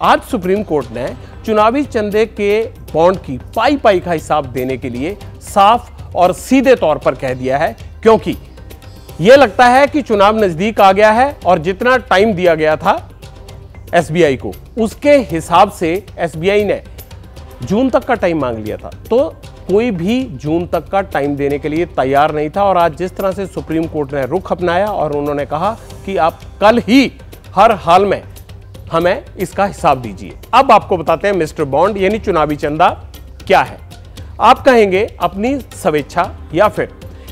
आज supreme court ने चुनावी चंदे के बॉन्ड की पाई पाई का हिसाब देने के लिए साफ और सीधे तौर पर कह दिया है, क्योंकि यह लगता है कि चुनाव नजदीक आ गया है और जितना टाइम दिया गया था एसबीआई को, उसके हिसाब से एसबीआई ने जून तक का टाइम मांग लिया था, तो कोई भी जून तक का टाइम देने के लिए तैयार नहीं था। और आज जिस तरह से सुप्रीम कोर्ट ने रुख अपनाया और उन्होंने कहा कि आप कल ही हर हाल में हमें इसका हिसाब दीजिए। अब आपको बताते हैं मिस्टर बॉन्ड यानी चुनावी चंदा क्या है। आप कहेंगे अपनी स्वेच्छा या फिर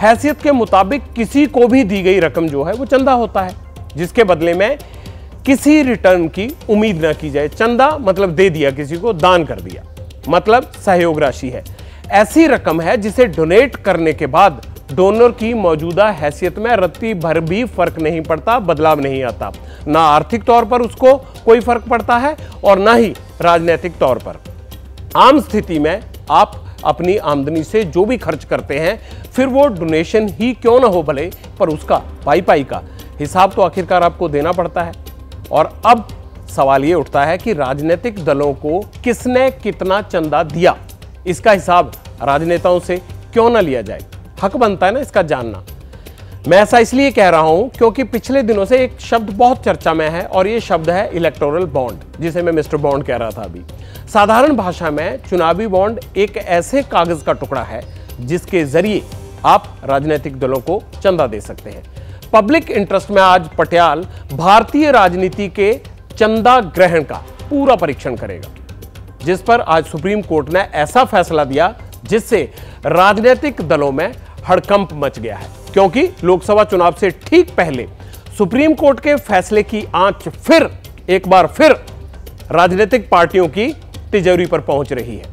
हैसियत के मुताबिक किसी को भी दी गई रकम जो है वो चंदा होता है, जिसके बदले में किसी रिटर्न की उम्मीद ना की जाए। चंदा मतलब दे दिया, किसी को दान कर दिया, मतलब सहयोग राशि है। ऐसी रकम है जिसे डोनेट करने के बाद डोनर की मौजूदा हैसियत में रत्ती भर भी फर्क नहीं पड़ता, बदलाव नहीं आता। ना आर्थिक तौर पर उसको कोई फर्क पड़ता है और ना ही राजनीतिक तौर पर। आम स्थिति में आप अपनी आमदनी से जो भी खर्च करते हैं, फिर वो डोनेशन ही क्यों ना हो भले, पर उसका पाई पाई का हिसाब तो आखिरकार आपको देना पड़ता है। और अब सवाल ये उठता है कि राजनीतिक दलों को किसने कितना चंदा दिया, इसका हिसाब राजनेताओं से क्यों ना लिया जाए। हक बनता है ना इसका जानना। मैं ऐसा इसलिए कह रहा हूं क्योंकि पिछले दिनों से एक शब्द बहुत चर्चा में है और यह शब्द है इलेक्टोरल बॉन्ड, जिसे मैं मिस्टर बॉन्ड कह रहा था अभी। साधारण भाषा में चुनावी बॉन्ड एक ऐसे कागज का टुकड़ा है जिसके जरिए आप राजनीतिक दलों को चंदा दे सकते हैं। पब्लिक इंटरेस्ट में आज पटियाल भारतीय राजनीति के चंदा ग्रहण का पूरा परीक्षण करेगा, जिस पर आज सुप्रीम कोर्ट ने ऐसा फैसला दिया जिससे राजनीतिक दलों में हड़कंप मच गया है। क्योंकि लोकसभा चुनाव से ठीक पहले सुप्रीम कोर्ट के फैसले की आंच फिर एक बार फिर राजनीतिक पार्टियों की तिजोरी पर पहुंच रही है।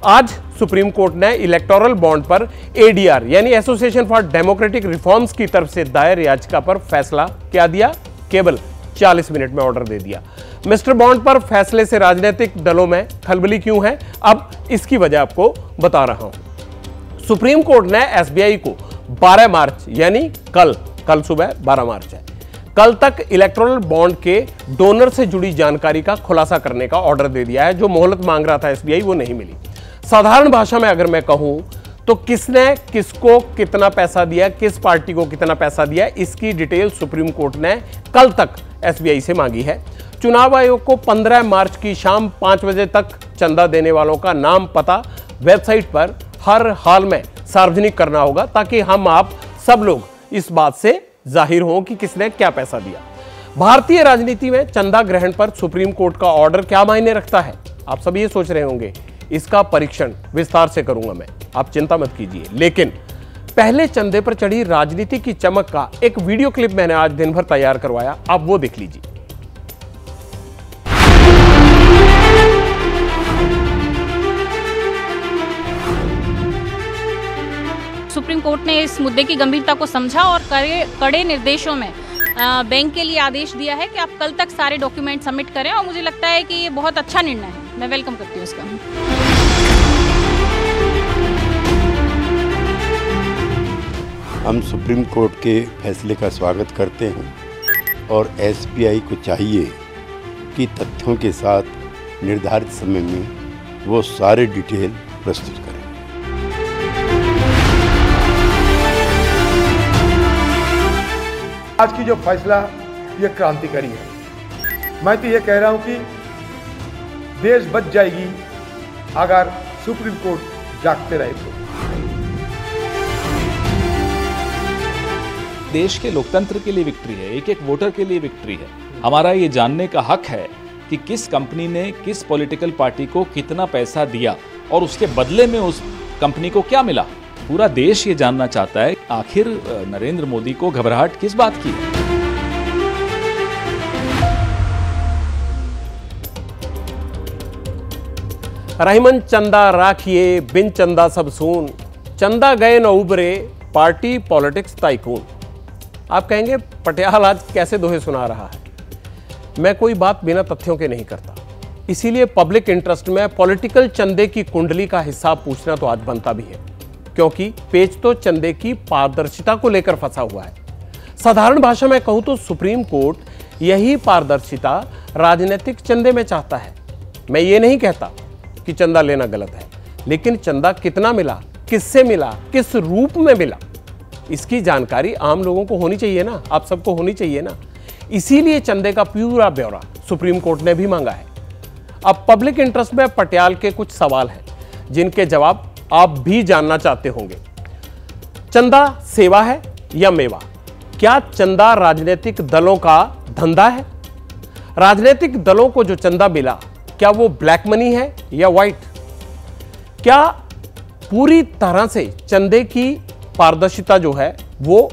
आज सुप्रीम कोर्ट ने इलेक्टोरल बॉन्ड पर एडीआर यानी एसोसिएशन फॉर डेमोक्रेटिक रिफॉर्म्स की तरफ से दायर याचिका पर फैसला क्या दिया, केवल 40 मिनट में ऑर्डर दे दिया। मिस्टर बॉन्ड पर फैसले से राजनीतिक दलों में खलबली क्यों है, अब इसकी वजह आपको बता रहा हूं। सुप्रीम कोर्ट ने एसबीआई को 12 मार्च यानी कल सुबह 12 मार्च है, कल तक इलेक्टोरल बॉन्ड के डोनर से जुड़ी जानकारी का खुलासा करने का ऑर्डर दे दिया है। जो मोहलत मांग रहा था एसबीआई वो नहीं मिली। साधारण भाषा में अगर मैं कहूं तो किसने किसको कितना पैसा दिया, किस पार्टी को कितना पैसा दिया, इसकी डिटेल सुप्रीम कोर्ट ने कल तक एसबीआई से मांगी है। चुनाव आयोग को 15 मार्च की शाम 5 बजे तक चंदा देने वालों का नाम पता वेबसाइट पर हर हाल में सार्वजनिक करना होगा, ताकि हम आप सब लोग इस बात से जाहिर हों कि किसने क्या पैसा दिया। भारतीय राजनीति में चंदा ग्रहण पर सुप्रीम कोर्ट का ऑर्डर क्या मायने रखता है, आप सब ये सोच रहे होंगे। इसका परीक्षण विस्तार से करूंगा मैं, आप चिंता मत कीजिए। लेकिन पहले चंदे पर चढ़ी राजनीति की चमक का एक वीडियो क्लिप मैंने आज दिन भर तैयार करवाया, आप वो देख लीजिए। सुप्रीम कोर्ट ने इस मुद्दे की गंभीरता को समझा और कड़े निर्देशों में बैंक के लिए आदेश दिया है कि आप कल तक सारे डॉक्यूमेंट सबमिट करें, और मुझे लगता है कि ये बहुत अच्छा निर्णय है। मैं वेलकम करती हूँ इसका। हम सुप्रीम कोर्ट के फैसले का स्वागत करते हैं और एसबीआई को चाहिए कि तथ्यों के साथ निर्धारित समय में वो सारे डिटेल प्रस्तुत करें। आज की जो फैसला ये क्रांतिकारी है। मैं तो ये कह रहा हूं कि देश बच जाएगी अगर सुप्रीम कोर्ट जागते रहे तो। देश के लोकतंत्र के लिए विक्ट्री है, एक एक वोटर के लिए विक्ट्री है। हमारा ये जानने का हक है कि किस कंपनी ने किस पॉलिटिकल पार्टी को कितना पैसा दिया और उसके बदले में उस कंपनी को क्या मिला। पूरा देश ये जानना चाहता है आखिर नरेंद्र मोदी को घबराहट किस बात की है। रहीमन चंदा राखिए बिन चंदा सब सून, चंदा गए न उबरे पार्टी पॉलिटिक्स टाइकून। आप कहेंगे पटियाल आज कैसे दोहे सुना रहा है। मैं कोई बात बिना तथ्यों के नहीं करता, इसीलिए पब्लिक इंटरेस्ट में पॉलिटिकल चंदे की कुंडली का हिसाब पूछना तो आज बनता भी है, क्योंकि पेच तो चंदे की पारदर्शिता को लेकर फंसा हुआ है। साधारण भाषा में कहूं तो सुप्रीम कोर्ट यही पारदर्शिता राजनीतिक चंदे में चाहता है। मैं ये नहीं कहता कि चंदा लेना गलत है, लेकिन चंदा कितना मिला, किससे मिला, किस रूप में मिला, इसकी जानकारी आम लोगों को होनी चाहिए ना, आप सबको होनी चाहिए ना। इसीलिए चंदे का पूरा ब्यौरा सुप्रीम कोर्ट ने भी मांगा है। अब पब्लिक इंटरेस्ट में पटियाल के कुछ सवाल हैं जिनके जवाब आप भी जानना चाहते होंगे। चंदा सेवा है या मेवा? क्या चंदा राजनीतिक दलों का धंधा है? राजनीतिक दलों को जो चंदा मिला, क्या वो ब्लैक मनी है या व्हाइट? क्या पूरी तरह से चंदे की पारदर्शिता जो है वो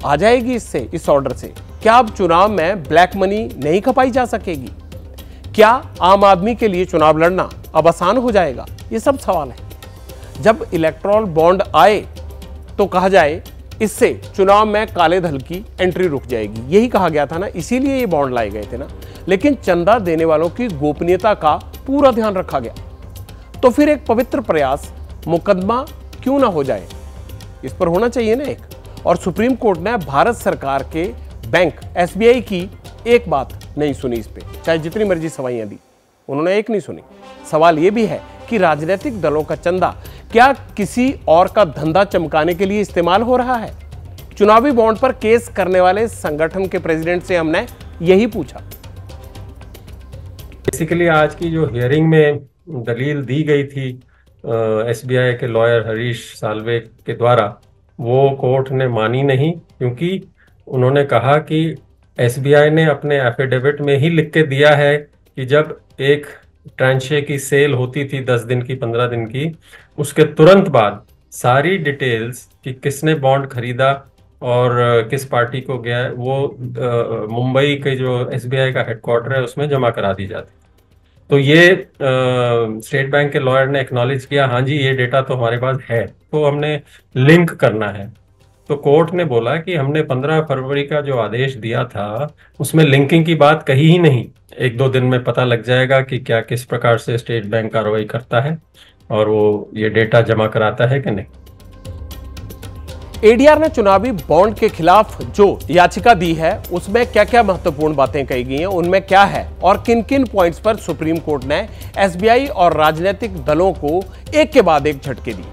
आ जाएगी इससे, इस ऑर्डर से? क्या अब चुनाव में ब्लैक मनी नहीं खपाई जा सकेगी? क्या आम आदमी के लिए चुनाव लड़ना अब आसान हो जाएगा? ये सब सवाल है। जब इलेक्टोरल बॉन्ड आए तो कहा जाए इससे चुनाव में काले धन की एंट्री रुक जाएगी, यही कहा गया था ना, इसीलिए ये बॉन्ड लाए गए थे ना। लेकिन चंदा देने वालों की गोपनीयता का पूरा ध्यान रखा गया। तो फिर एक पवित्र प्रयास मुकदमा क्यों ना हो जाए, इस पर होना चाहिए ना एक। और सुप्रीम कोर्ट ने भारत सरकार के बैंक एसबीआई की एक बात नहीं सुनी इस पे, चाहे जितनी मर्जी सवाइयां दी, उन्होंने एक नहीं सुनी। सवाल यह भी है कि राजनीतिक दलों का चंदा क्या किसी और का धंधा चमकाने के लिए इस्तेमाल हो रहा है? चुनावी बॉन्ड पर केस करने वाले संगठन के प्रेसिडेंट से हमने यही पूछा। बेसिकली आज की जो हियरिंग में दलील दी गई थी एसबीआई के लॉयर हरीश साल्वे के द्वारा, वो कोर्ट ने मानी नहीं, क्योंकि उन्होंने कहा कि एसबीआई ने अपने एफिडेविट में ही लिख के दिया है कि जब एक ट्रांशे की सेल होती थी 10 दिन की, 15 दिन की, उसके तुरंत बाद सारी डिटेल्स कि किसने बॉन्ड खरीदा और किस पार्टी को गया, वो मुंबई के जो एसबीआई का हेडक्वार्टर है उसमें जमा करा दी जाती। तो ये स्टेट बैंक के लॉयर ने एक्नॉलेज किया, हाँ जी ये डेटा तो हमारे पास है, तो हमने लिंक करना है। तो कोर्ट ने बोला कि हमने 15 फरवरी का जो आदेश दिया था उसमें लिंकिंग की बात कही ही नहीं। 1-2 दिन में पता लग जाएगा कि क्या किस प्रकार से स्टेट बैंक कार्रवाई करता है और वो ये डेटा जमा कराता है कि नहीं। एडीआर ने चुनावी बॉन्ड के खिलाफ जो याचिका दी है उसमें क्या क्या महत्वपूर्ण बातें कही गई हैं, उनमें क्या है और किन किन पॉइंट्स पर सुप्रीम कोर्ट ने एसबीआई और राजनीतिक दलों को एक के बाद एक झटके दिए।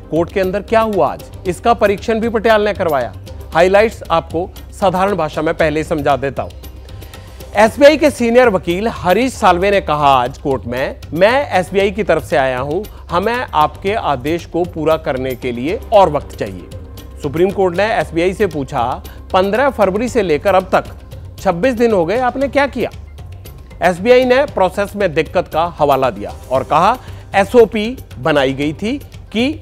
कोर्ट के अंदर क्या हुआ आज, इसका परीक्षण भी पटियाल ने करवाया। हाइलाइट्स आपको साधारण भाषा में पहले समझा देता हूं। एसबीआई के सीनियर वकील हरीश साल्वे ने कहा आज कोर्ट में, मैं एसबीआई की तरफ से आया हूं, हमें आपके आदेश को पूरा करने के लिए और वक्त चाहिए। सुप्रीम कोर्ट ने एसबीआई से पूछा, 15 फरवरी से लेकर अब तक 26 दिन हो गए, आपने क्या किया? एसबीआई ने प्रोसेस में दिक्कत का हवाला दिया और कहा एसओपी बनाई गई थी कि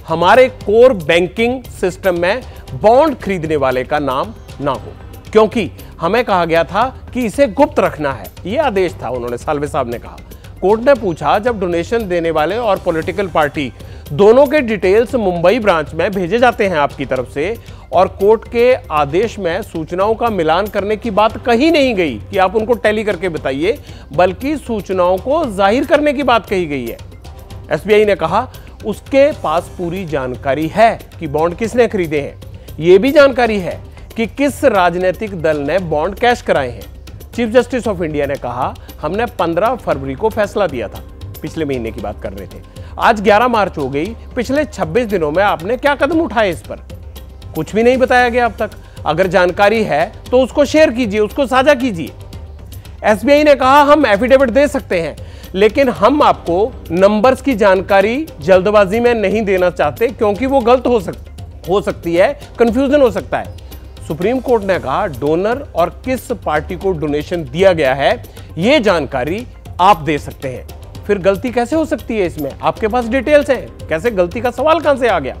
हमारे कोर बैंकिंग सिस्टम में बॉन्ड खरीदने वाले का नाम ना हो, क्योंकि हमें कहा गया था कि इसे गुप्त रखना है, यह आदेश था, उन्होंने साल्वे साहब ने कहा। कोर्ट ने पूछा, जब डोनेशन देने वाले और पॉलिटिकल पार्टी दोनों के डिटेल्स मुंबई ब्रांच में भेजे जाते हैं आपकी तरफ से, और कोर्ट के आदेश में सूचनाओं का मिलान करने की बात कही नहीं गई कि आप उनको टैली करके बताइए, बल्कि सूचनाओं को जाहिर करने की बात कही गई है। एसबीआई ने कहा उसके पास पूरी जानकारी है कि बॉन्ड किसने खरीदे हैं, यह भी जानकारी है कि किस राजनीतिक दल ने बॉन्ड कैश कराए हैं। चीफ जस्टिस ऑफ इंडिया ने कहा, हमने 15 फरवरी को फैसला दिया था, पिछले महीने की बात कर रहे थे, आज 11 मार्च हो गई, पिछले 26 दिनों में आपने क्या कदम उठाए इस पर? कुछ भी नहीं बताया गया अब तक। अगर जानकारी है तो उसको शेयर कीजिए, उसको साझा कीजिए। एसबीआई ने कहा, हम एफिडेविट दे सकते हैं, लेकिन हम आपको नंबर्स की जानकारी जल्दबाजी में नहीं देना चाहते, क्योंकि वो गलत हो सकती है, कंफ्यूजन हो सकता है। सुप्रीम कोर्ट ने कहा, डोनर और किस पार्टी को डोनेशन दिया गया है यह जानकारी आप दे सकते हैं। फिर गलती कैसे हो सकती है इसमें? आपके पास डिटेल्स हैं, कैसे गलती का सवाल कहां से आ गया?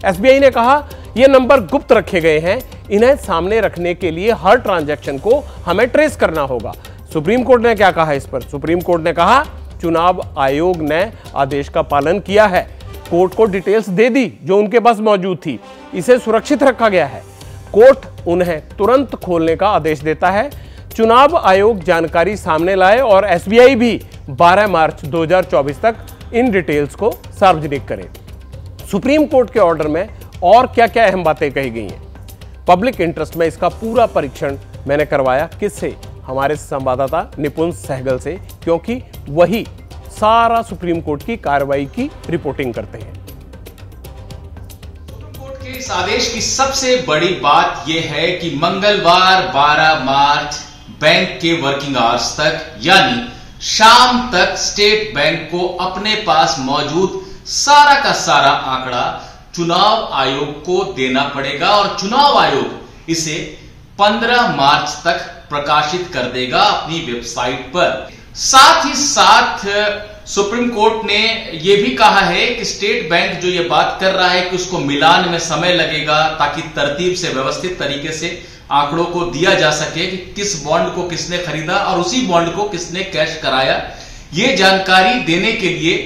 एसबीआई ने कहा, यह नंबर गुप्त रखे गए हैं, इन्हें सामने रखने के लिए हर ट्रांजैक्शन को हमें ट्रेस करना होगा। सुप्रीम कोर्ट ने क्या कहा इस पर? सुप्रीम कोर्ट ने कहा, चुनाव आयोग ने आदेश का पालन किया है, कोर्ट को डिटेल्स दे दी जो उनके पास मौजूद थी, इसे सुरक्षित रखा गया है। कोर्ट उन्हें तुरंत खोलने का आदेश देता है। चुनाव आयोग जानकारी सामने लाए और एसबीआई भी 12 मार्च 2024 तक इन डिटेल्स को सार्वजनिक करे। सुप्रीम कोर्ट के ऑर्डर में और क्या क्या अहम बातें कही गई हैं, पब्लिक इंटरेस्ट में इसका पूरा परीक्षण मैंने करवाया किससे? हमारे संवाददाता निपुण सहगल से, क्योंकि वही सारा सुप्रीम कोर्ट की कार्रवाई की रिपोर्टिंग करते हैं। सुप्रीम कोर्ट के इस आदेश की सबसे बड़ी बात यह है कि मंगलवार 12 मार्च बैंक के वर्किंग आवर्स तक यानी शाम तक स्टेट बैंक को अपने पास मौजूद सारा का सारा आंकड़ा चुनाव आयोग को देना पड़ेगा और चुनाव आयोग इसे 15 मार्च तक प्रकाशित कर देगा अपनी वेबसाइट पर। साथ ही साथ सुप्रीम कोर्ट ने यह भी कहा है कि स्टेट बैंक जो ये बात कर रहा है कि उसको मिलान में समय लगेगा ताकि तरतीब से व्यवस्थित तरीके से आंकड़ों को दिया जा सके कि किस बॉन्ड को किसने खरीदा और उसी बॉन्ड को किसने कैश कराया। यह जानकारी देने के लिए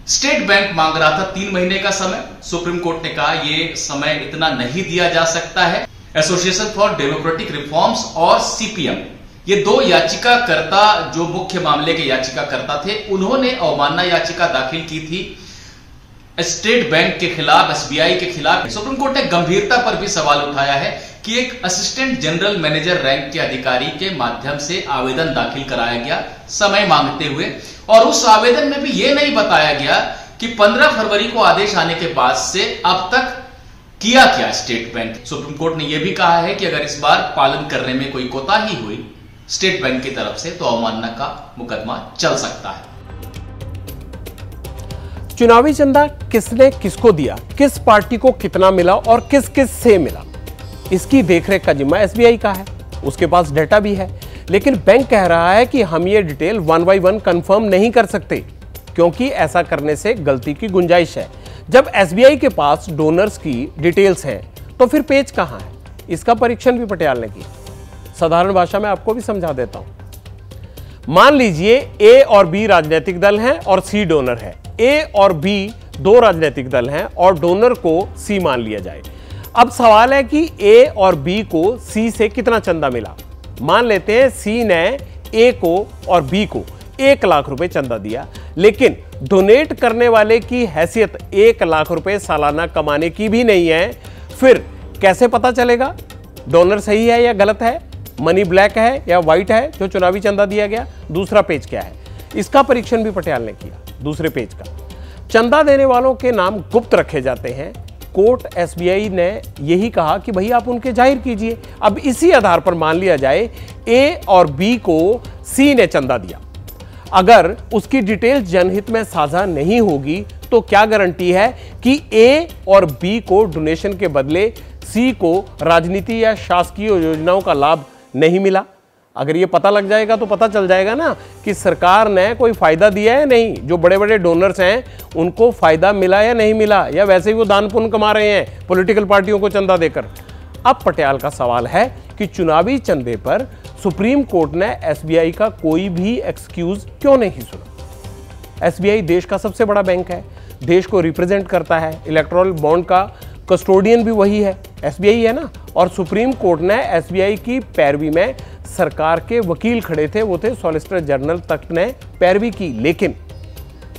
स्टेट बैंक मांग रहा था 3 महीने का समय। सुप्रीम कोर्ट ने कहा यह समय इतना नहीं दिया जा सकता है। एसोसिएशन फॉर डेमोक्रेटिक रिफॉर्म्स और सीपीएम, ये 2 याचिकाकर्ता जो मुख्य मामले के याचिकाकर्ता थे, उन्होंने अवमानना याचिका दाखिल की थी स्टेट बैंक के खिलाफ, एसबीआई के खिलाफ। सुप्रीम कोर्ट ने गंभीरता पर भी सवाल उठाया है कि एक असिस्टेंट जनरल मैनेजर रैंक के अधिकारी के माध्यम से आवेदन दाखिल कराया गया समय मांगते हुए, और उस आवेदन में भी यह नहीं बताया गया कि 15 फरवरी को आदेश आने के बाद से अब तक किया क्या स्टेट बैंक। सुप्रीम कोर्ट ने यह भी कहा है कि अगर इस बार पालन करने में कोई कोताही हुई स्टेट बैंक की तरफ से तो अवमानना का मुकदमा चल सकता है। चुनावी चंदा किसने किसको दिया, किस पार्टी को कितना मिला और किस किस से मिला, इसकी देखरेख का जिम्मा एसबीआई का है। उसके पास डेटा भी है, लेकिन बैंक कह रहा है कि हम ये डिटेल 1 बाय 1 कंफर्म नहीं कर सकते, क्योंकि ऐसा करने से गलती की गुंजाइश है। जब एसबीआई के पास डोनर्स की डिटेल्स हैं तो फिर पेच कहां है? इसका परीक्षण भी पटियाल ने किया। साधारण भाषा में आपको भी समझा देता हूं। मान लीजिए ए और बी राजनीतिक दल हैं और सी डोनर है। ए और बी 2 राजनीतिक दल हैं और डोनर को सी मान लिया जाए। अब सवाल है कि ए और बी को सी से कितना चंदा मिला। मान लेते हैं सी ने ए को और बी को 1 लाख रुपए चंदा दिया, लेकिन डोनेट करने वाले की हैसियत 1 लाख रुपए सालाना कमाने की भी नहीं है। फिर कैसे पता चलेगा डोनर सही है या गलत है, मनी ब्लैक है या व्हाइट है जो चुनावी चंदा दिया गया? दूसरा पेज क्या है, इसका परीक्षण भी पटियाल ने किया। दूसरे पेज का, चंदा देने वालों के नाम गुप्त रखे जाते हैं। कोर्ट एसबीआई ने यही कहा कि भाई आप उनके जाहिर कीजिए। अब इसी आधार पर मान लिया जाए ए और बी को सी ने चंदा दिया, अगर उसकी डिटेल जनहित में साझा नहीं होगी तो क्या गारंटी है कि ए और बी को डोनेशन के बदले सी को राजनीति या शासकीय योजनाओं का लाभ नहीं मिला? अगर ये पता लग जाएगा तो पता चल जाएगा ना कि सरकार ने कोई फायदा दिया है नहीं, जो बड़े बड़े डोनर्स हैं उनको फायदा मिला या नहीं मिला, या वैसे ही वो दान पुण्य कमा रहे हैं पॉलिटिकल पार्टियों को चंदा देकर। अब पटियाल का सवाल है कि चुनावी चंदे पर सुप्रीम कोर्ट ने एसबीआई का कोई भी एक्सक्यूज क्यों नहीं सुना? एसबीआई देश का सबसे बड़ा बैंक है, देश को रिप्रेजेंट करता है, इलेक्टोरल बॉन्ड का कस्टोडियन भी वही है, एसबीआई है ना। और सुप्रीम कोर्ट ने एसबीआई की पैरवी में सरकार के वकील खड़े थे, वो थे सॉलिसिटर जनरल तक ने पैरवी की। लेकिन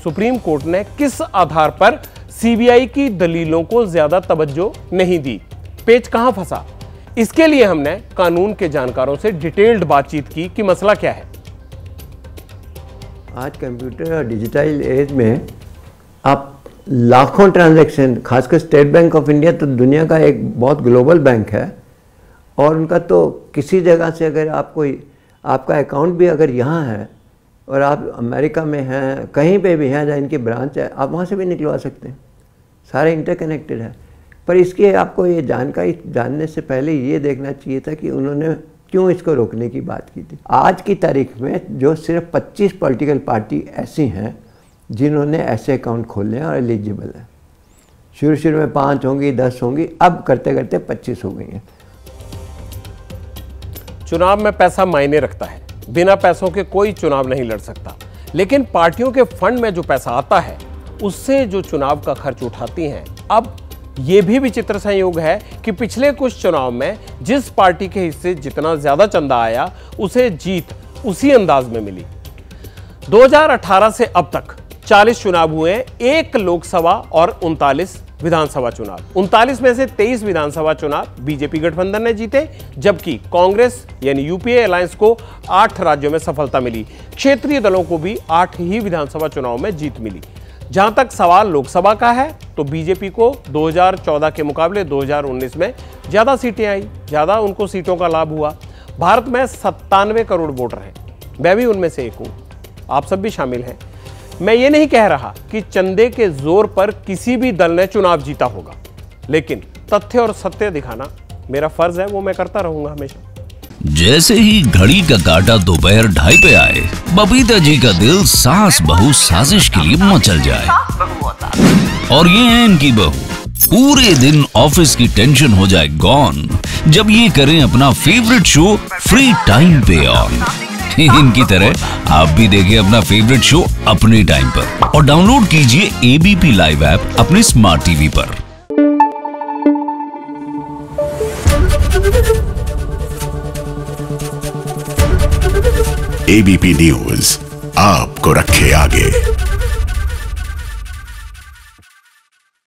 सुप्रीम कोर्ट ने किस आधार पर सीबीआई की दलीलों को ज्यादा तवज्जो नहीं दी? पेच कहां फंसा? इसके लिए हमने कानून के जानकारों से डिटेल्ड बातचीत की कि मसला क्या है। आज कंप्यूटर और डिजिटल एज में आप लाखों ट्रांजैक्शन, खासकर स्टेट बैंक ऑफ इंडिया तो दुनिया का एक बहुत ग्लोबल बैंक है, और उनका तो किसी जगह से अगर आपका अकाउंट भी अगर यहाँ है और आप अमेरिका में हैं, कहीं पे भी हैं जहाँ इनकी ब्रांच है, आप वहाँ से भी निकलवा सकते हैं। सारे इंटरकनेक्टेड है। पर इसके आपको ये जानकारी जानने से पहले ये देखना चाहिए था कि उन्होंने क्यों इसको रोकने की बात की थी। आज की तारीख में जो सिर्फ 25 पॉलिटिकल पार्टी ऐसी हैं जिन्होंने ऐसे अकाउंट खोले हैं और एलिजिबल है। शुरू में 5 होंगी, 10 होंगी, अब करते करते 25 हो गई हैं। चुनाव में पैसा मायने रखता है, बिना पैसों के कोई चुनाव नहीं लड़ सकता। लेकिन पार्टियों के फंड में जो पैसा आता है उससे जो चुनाव का खर्च उठाती हैं। अब यह भी विचित्र संयोग है कि पिछले कुछ चुनाव में जिस पार्टी के हिस्से जितना ज्यादा चंदा आया उसे जीत उसी अंदाज में मिली। 2018 से अब तक 40 चुनाव हुए, 1 लोकसभा और 39 विधानसभा चुनाव। 39 में से 23 विधानसभा चुनाव बीजेपी गठबंधन ने जीते, जबकि कांग्रेस यानी यूपीए अलायंस को 8 राज्यों में सफलता मिली। क्षेत्रीय दलों को भी 8 ही विधानसभा चुनाव में जीत मिली। जहां तक सवाल लोकसभा का है तो बीजेपी को 2014 के मुकाबले 2019 में ज्यादा सीटें आई, ज्यादा उनको सीटों का लाभ हुआ। भारत में 97 करोड़ वोटर हैं, मैं भी उनमें से एक हूं, आप सब भी शामिल हैं। मैं ये नहीं कह रहा कि चंदे के जोर पर किसी भी दल ने चुनाव जीता होगा, लेकिन तथ्य और सत्य दिखाना मेरा फर्ज है, वो मैं करता रहूंगा हमेशा। जैसे ही घड़ी का काटा दोपहर 2:30 पे आए, बबीता जी का दिल सास बहू साजिश के लिए मचल जाए। और ये है इनकी बहू, पूरे दिन ऑफिस की टेंशन हो जाए गॉन जब ये करें अपना फेवरेट शो फ्री टाइम पे ऑन। इनकी तरह आप भी देखिए अपना फेवरेट शो अपने टाइम पर और डाउनलोड कीजिए एबीपी लाइव ऐप अपने स्मार्ट टीवी पर। एबीपी न्यूज आपको रखे आगे।